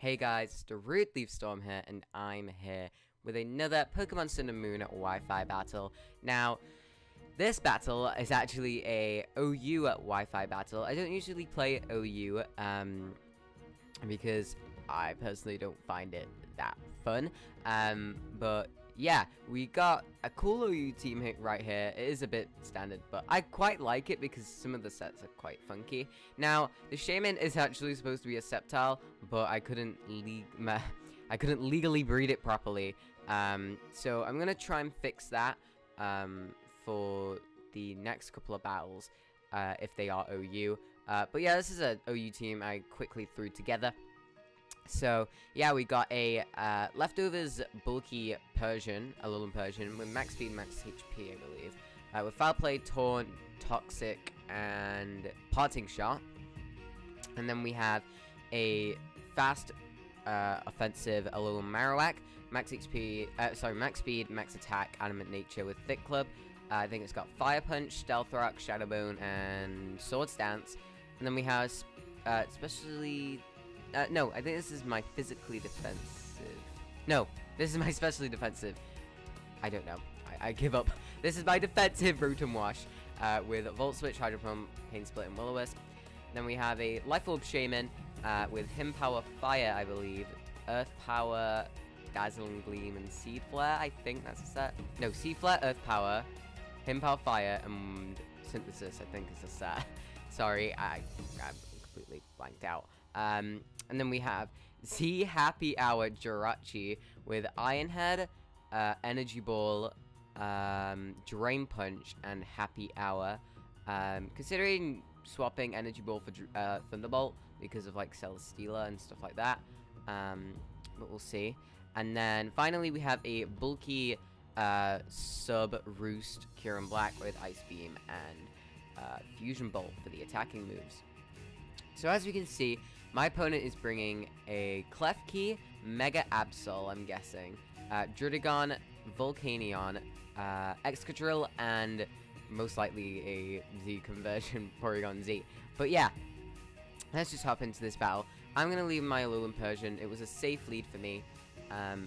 Hey guys, it's Darude Storm here, and I'm here with another Pokemon Sun and Moon Wi-Fi battle. Now, this battle is actually a OU Wi-Fi battle. I don't usually play OU, because I personally don't find it that fun. But yeah, we got a cool OU team right here. It is a bit standard, but I quite like it because some of the sets are quite funky. Now, the Shaman is actually supposed to be a Sceptile, but I couldn't legally breed it properly. So I'm gonna try and fix that for the next couple of battles if they are OU. But yeah, this is an OU team I quickly threw together. So, yeah, we got a leftovers bulky Persian, a Alolan Persian, with max speed, max HP, I believe. With Foul Play, Taunt, Toxic, and Parting Shot. And then we have a fast, offensive Alolan Marowak, max HP, max speed, max attack, Animate Nature with Thick Club. I think it's got Fire Punch, Stealth Rock, Shadow Bone, and Sword Stance. And then we have, especially... no, I think this is my physically defensive. No, this is my specially defensive. I don't know. I give up. This is my defensive Rotom Wash with Volt Switch, Hydro Pump, Pain Split, and Will-O-Wisp. Then we have a Life Orb Shaman with Him Power Fire, I believe. Earth Power, Dazzling Gleam, and Seed Flare. I think that's a set. No, Seed Flare, Earth Power, Him Power Fire, and Synthesis, I think is a set. Sorry, I'm completely blanked out. And then we have Z Happy Hour Jirachi with Iron Head, Energy Ball, Drain Punch, and Happy Hour. Considering swapping Energy Ball for Thunderbolt because of like Celesteela and stuff like that, but we'll see. And then finally we have a bulky Sub Roost Kieran Black with Ice Beam and Fusion Bolt for the attacking moves. So as we can see, my opponent is bringing a Klefki, Mega Absol, I'm guessing, Druddigon, Volcanion, Excadrill, and most likely a Z conversion, Porygon Z. But yeah, let's just hop into this battle. I'm going to leave my Alolan Persian. It was a safe lead for me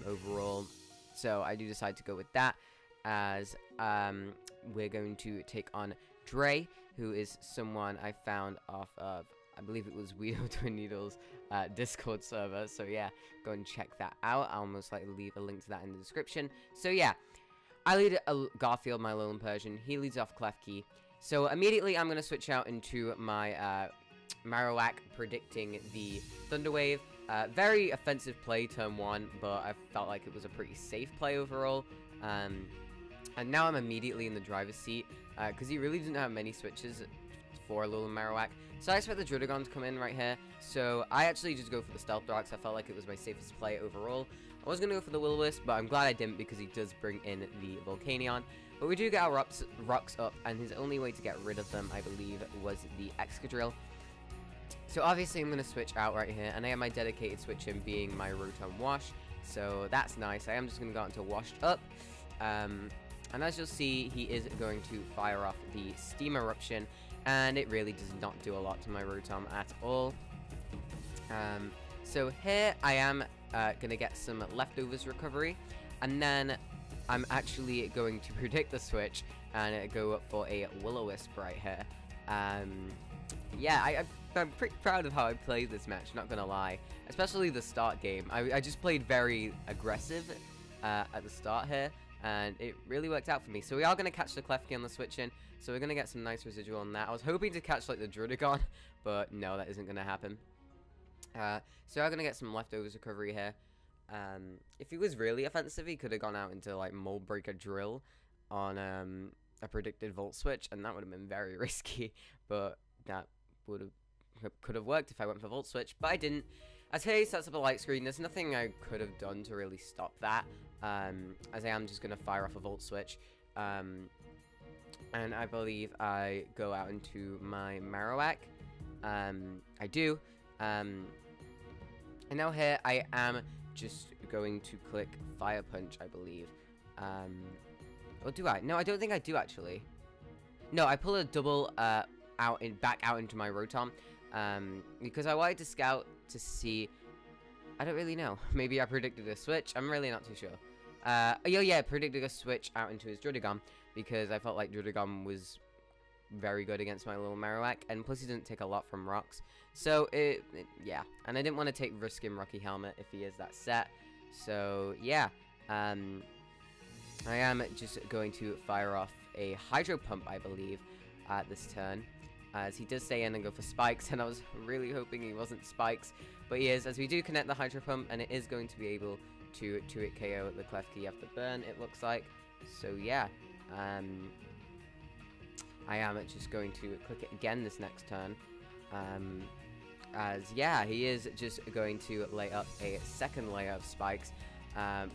overall, so I do decide to go with that, as we're going to take on Dre, who is someone I found off of, I believe it was Weedle Twin Needles Discord server. So yeah, go and check that out. I'll most likely leave a link to that in the description. So yeah, I lead Garfield, my Alolan Persian. He leads off Klefki. So immediately I'm going to switch out into my Marowak, predicting the Thunder Wave. Very offensive play turn 1, but I felt like it was a pretty safe play overall. And now I'm immediately in the driver's seat, because he really didn't have many switches for Alolan Marowak. So I expect the Druddigon to come in right here. So I actually just go for the Stealth Rock, so I felt like it was my safest play overall. I was going to go for the Will-O-Wisp, but I'm glad I didn't because he does bring in the Volcanion. But we do get our rocks up, and his only way to get rid of them, I believe, was the Excadrill. So obviously I'm going to switch out right here, and I have my dedicated switch in being my Rotom Wash. So that's nice. I am just going to go into Washed Up. And as you'll see, he is going to fire off the Steam Eruption, and it really does not do a lot to my Rotom at all. So here I am going to get some leftovers recovery, and then I'm actually going to predict the switch and go up for a Will-O-Wisp right here. Yeah, I'm pretty proud of how I played this match, not gonna lie. Especially the start game. I just played very aggressive at the start here, and it really worked out for me. So we are going to catch the Klefki on the switch in, so we're going to get some nice residual on that. I was hoping to catch like the Druddigon, but no, that isn't going to happen. So we're going to get some leftovers recovery here. If he was really offensive, he could have gone out into like Mold Breaker Drill on a predicted Volt Switch, and that would have been very risky, but that could have worked if I went for Volt Switch, but I didn't. As he sets up a light screen, there's nothing I could have done to really stop that, as I am just going to fire off a Volt Switch, and I believe I go out into my Marowak. I do, and now here I am just going to click Fire Punch, I believe, or do I? No, I don't think I do actually. No, I pull a double back out into my Rotom, because I wanted to scout to see I don't really know. Maybe I predicted a switch. I'm really not too sure. Yeah, I predicted a switch out into his Drudigon because I felt like Drudigon was very good against my little Marowak, and plus he didn't take a lot from rocks. So, yeah. And I didn't want to take risking Rocky Helmet if he is that set. So, yeah. I am just going to fire off a Hydro Pump, I believe, at this turn. As he does stay in and go for Spikes, and I was really hoping he wasn't Spikes. But he is, as we do connect the Hydro Pump, and it is going to be able to 2-hit KO the Klefki after burn, it looks like. So, yeah. I am just going to click it again this next turn. As, yeah, he is just going to lay up a second layer of Spikes.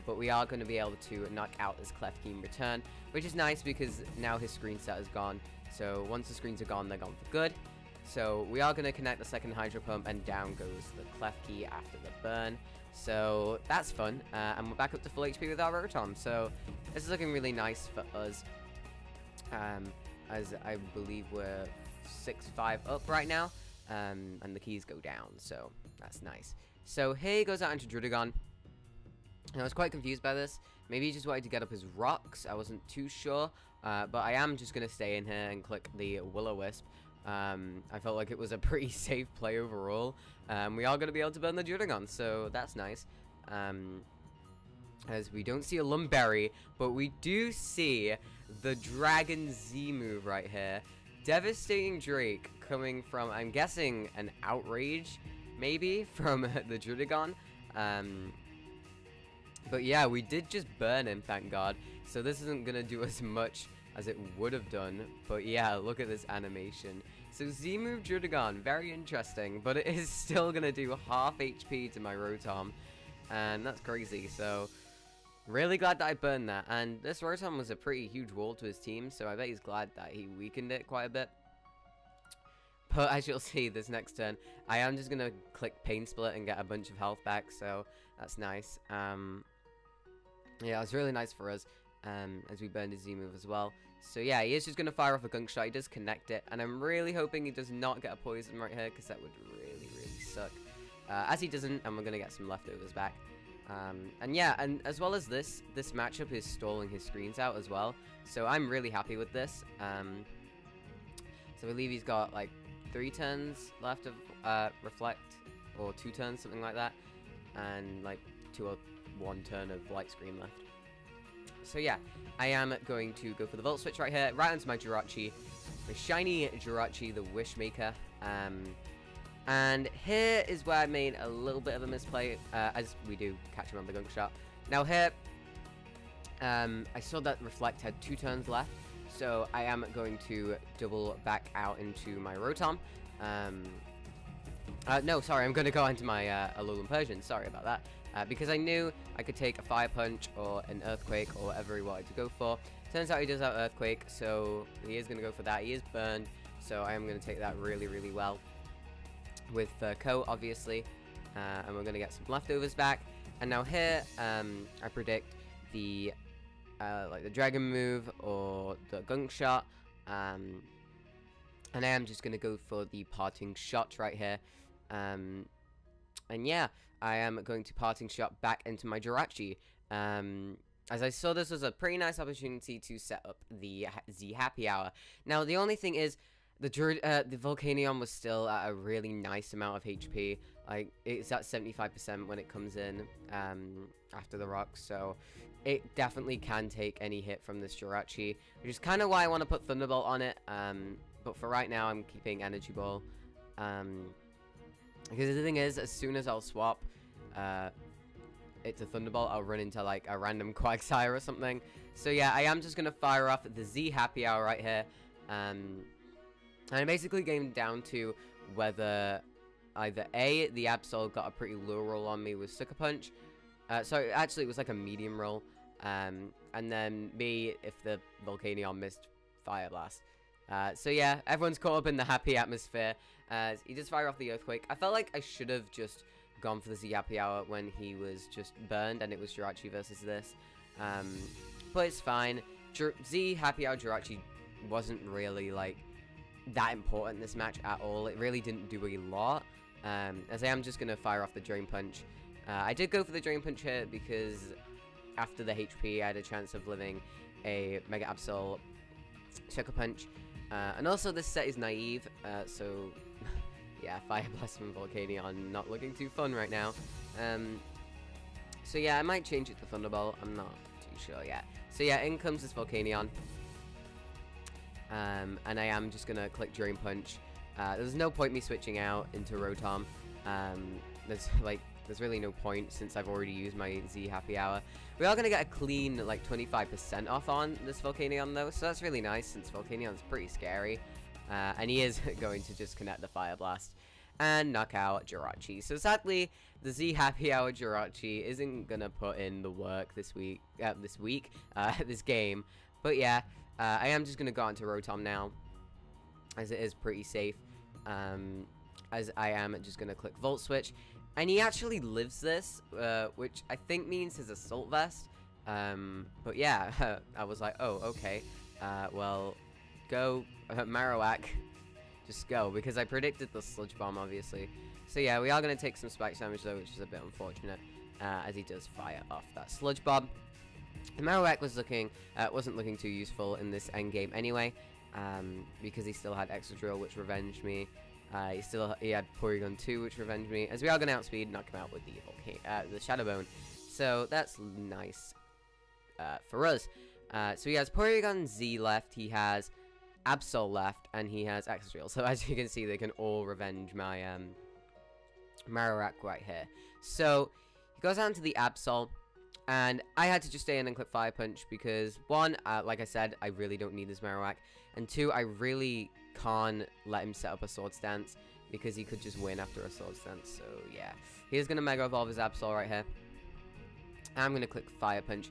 But we are going to be able to knock out this Klefki in return, which is nice because now his screen set is gone. So once the screens are gone, they're gone for good. So we are going to connect the second Hydro Pump, and down goes the Klefki after the burn. So that's fun. And we're back up to full HP with our Rotom. So this is looking really nice for us. As I believe we're 6-5 up right now. And the keys go down. So that's nice. So here he goes out into Drudigon. And I was quite confused by this. Maybe he just wanted to get up his rocks. I wasn't too sure. But I am just going to stay in here and click the Will-O-Wisp. I felt like it was a pretty safe play overall. We are going to be able to burn the Drudigon, so that's nice. As we don't see a Lumberry, but we do see the Dragon Z move right here. Devastating Drake coming from, I'm guessing, an Outrage, maybe, from the Drudigon. But yeah, we did just burn him, thank God. So this isn't going to do as much as it would have done. But yeah, look at this animation. So Z-move Drudigon, very interesting. But it is still going to do half HP to my Rotom. And that's crazy. So really glad that I burned that. And this Rotom was a pretty huge wall to his team. So I bet he's glad that he weakened it quite a bit. But as you'll see this next turn, I am just going to click Pain Split and get a bunch of health back. So that's nice. Yeah, it was really nice for us. As we burned his Z-move as well. So yeah, he is just going to fire off a Gunk Shot. He does connect it. And I'm really hoping he does not get a poison right here, because that would really, really suck. As he doesn't, and we're going to get some leftovers back. And yeah, and as well as this matchup is stalling his screens out as well. So I'm really happy with this. So I believe he's got like 3 turns left of Reflect, or 2 turns, something like that. And like 2 or 1 turn of Light Screen left. So yeah, I am going to go for the Volt Switch right here, right onto my Jirachi, my shiny Jirachi, the Wishmaker. And here is where I made a little bit of a misplay, as we do catch him on the Gunk Shot. Now here, I saw that Reflect had 2 turns left, so I am going to double back out into my Rotom. No, sorry, I'm going to go into my Alolan Persian, sorry about that. Because I knew I could take a Fire Punch or an Earthquake or whatever he wanted to go for. Turns out he does have Earthquake, so he is going to go for that. He is burned, so I am going to take that really, really well. With Coat, obviously. And we're going to get some leftovers back. And now here, I predict the like the Dragon move or the Gunk Shot. And I am just going to go for the Parting Shot right here. And yeah, I am going to Parting Shot back into my Jirachi. As I saw this was a pretty nice opportunity to set up the Z Happy Hour. Now, the only thing is, the Volcanion was still at a really nice amount of HP. Like, it's at 75% when it comes in after the rocks, so it definitely can take any hit from this Jirachi, which is kind of why I want to put Thunderbolt on it. But for right now, I'm keeping Energy Ball. Because the thing is, as soon as I'll swap it to Thunderbolt, I'll run into like a random Quagsire or something. So yeah, I am just going to fire off the Z Happy Hour right here. And it basically came down to whether either A, the Absol got a pretty low roll on me with Sucker Punch. So actually it was like a medium roll. And then B, if the Volcanion missed Fire Blast. So yeah, everyone's caught up in the happy atmosphere. He does fire off the Earthquake. I felt like I should have just gone for the Z Happy Hour when he was just burned and it was Jirachi versus this. But it's fine. Z Happy Hour Jirachi wasn't really like that important in this match at all. It really didn't do a lot. As I am just going to fire off the Drain Punch. I did go for the Drain Punch here because after the HP, I had a chance of living a Mega Absol Sucker Punch. And also, this set is naive, so yeah, Fire Blast from Volcanion not looking too fun right now. So yeah, I might change it to Thunderbolt. I'm not too sure yet. So yeah, in comes this Volcanion. And I am just gonna click Drain Punch. There's no point me switching out into Rotom. There's really no point since I've already used my Z Happy Hour. We are going to get a clean, like, 25% off on this Volcanion, though, so that's really nice since Volcanion's pretty scary. And he is going to just connect the Fire Blast and knock out Jirachi. So sadly, the Z Happy Hour Jirachi isn't going to put in the work this game. But yeah, I am just going to go on to Rotom now, as it is pretty safe. As I am just going to click Volt Switch. And he actually lives this, which I think means his Assault Vest. But yeah, I was like, oh, okay. Well, go, Marowak. Just go, because I predicted the Sludge Bomb, obviously. So yeah, we are going to take some Spike damage, though, which is a bit unfortunate, as he does fire off that Sludge Bomb. The Marowak wasn't looking too useful in this endgame anyway, because he still had Extra Drill, which revenged me. He had Porygon 2, which revenged me, as we are going to outspeed, knock him out with the Shadow Bone. So that's nice for us. So he has Porygon Z left, he has Absol left, and he has Extra. So as you can see, they can all revenge my Marowak right here. So he goes down to the Absol, and I had to just stay in and click Fire Punch because, one, like I said, I really don't need this Marowak, and two, I really can't let him set up a Sword Stance because he could just win after a Sword Stance. So yeah, he's gonna Mega Evolve his Absol right here. I'm gonna click Fire Punch.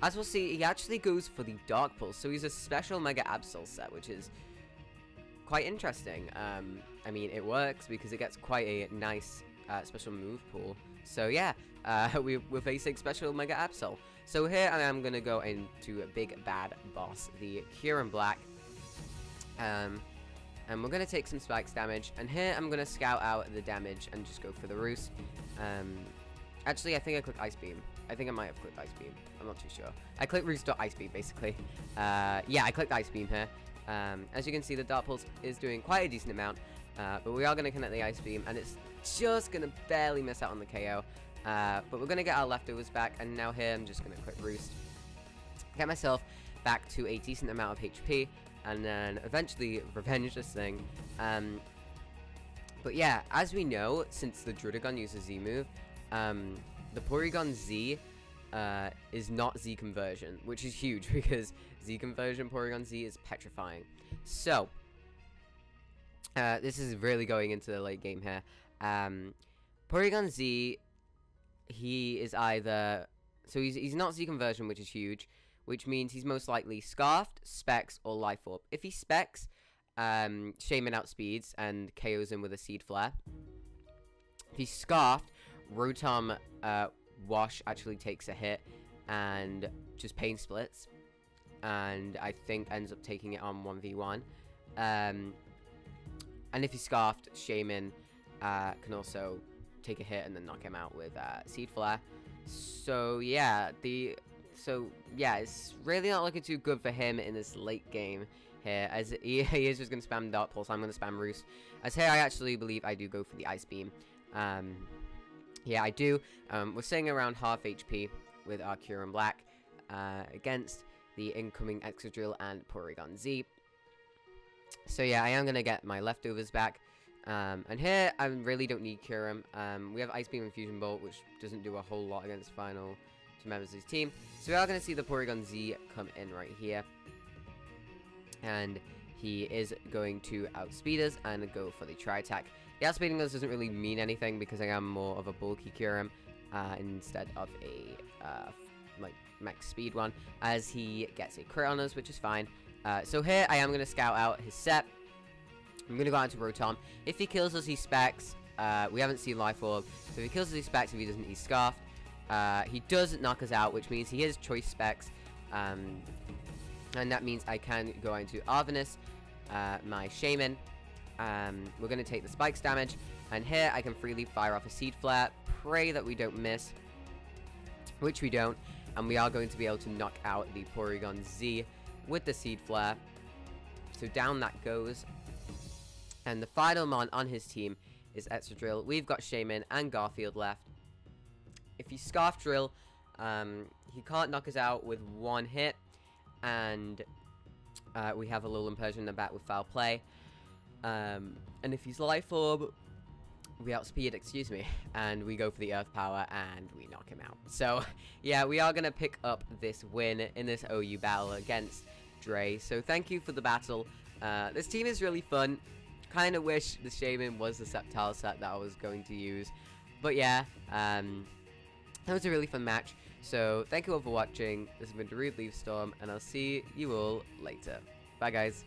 As we'll see, he actually goes for the Dark Pulse, so he's a special Mega Absol set, which is quite interesting. I mean, it works because it gets quite a nice special move pool. So yeah, we're facing special Mega Absol. So here I am gonna go into a big bad boss, the Kyurem Black. And we're going to take some Spikes damage. And here I'm going to scout out the damage and just go for the Roost. Actually, I think I clicked Ice Beam. I think I might have clicked Ice Beam. I'm not too sure. I clicked Roost or Ice Beam, basically. Yeah, I clicked Ice Beam here. As you can see, the Dark Pulse is doing quite a decent amount. But we are going to connect the Ice Beam. And it's just going to barely miss out on the KO. But we're going to get our leftovers back. And now here, I'm just going to click Roost. Get myself back to a decent amount of HP. And then eventually revenge this thing. But yeah, as we know, since the Druddigon uses Z move, the Porygon Z is not Z conversion, which is huge because Z conversion Porygon Z is petrifying. So this is really going into the late game here. Porygon Z, he is either, so he's not Z conversion, which is huge, which means he's most likely Scarfed, Specs, or Life Orb. If he Specs, Shaman outspeeds and KOs him with a Seed Flare. If he's Scarfed, Rotom Wash actually takes a hit and just Pain Splits. And I think ends up taking it on 1v1. And if he's Scarfed, Shaman can also take a hit and then knock him out with Seed Flare. So yeah, it's really not looking too good for him in this late game here, as he is just going to spam Dark Pulse. I'm going to spam Roost. As here, I actually believe I do go for the Ice Beam. Yeah, I do. We're sitting around half HP with our Kyurem Black against the incoming Excadrill and Porygon Z. So yeah, I am going to get my leftovers back. And here, I really don't need Kyurem. We have Ice Beam and Fusion Bolt, which doesn't do a whole lot against final two members of his team. So we are going to see the Porygon Z come in right here. And he is going to outspeed us and go for the Tri-Attack. The outspeeding us doesn't really mean anything because I am more of a bulky Kyurem instead of a like max speed one, as he gets a crit on us, which is fine. So here I am going to scout out his set. I'm going to go out to Rotom. If he kills us, he Specs. We haven't seen Life Orb. So if he kills us, he Specs. If he doesn't, he's Scarfed. He does knock us out, which means he is Choice Specs. And that means I can go into Arvenus, my Shaman. We're going to take the Spikes damage. And here I can freely fire off a Seed Flare, pray that we don't miss, which we don't, and we are going to be able to knock out the Porygon Z with the Seed Flare. So down that goes. And the final mon on his team is Extra. We've got Shaman and Garfield left. If you Scarf Drill, he can't knock us out with one hit, and we have a Alolan Persian in the back with Foul Play. And if he's Life Orb, we outspeed, excuse me, and we go for the Earth Power and we knock him out. So yeah, we are gonna pick up this win in this OU battle against Dre. So thank you for the battle. This team is really fun. Kind of wish the Shaman was the Sceptile set that I was going to use, but yeah, that was a really fun match. So thank you all for watching. This has been Darude Leaf Storm, and I'll see you all later. Bye guys.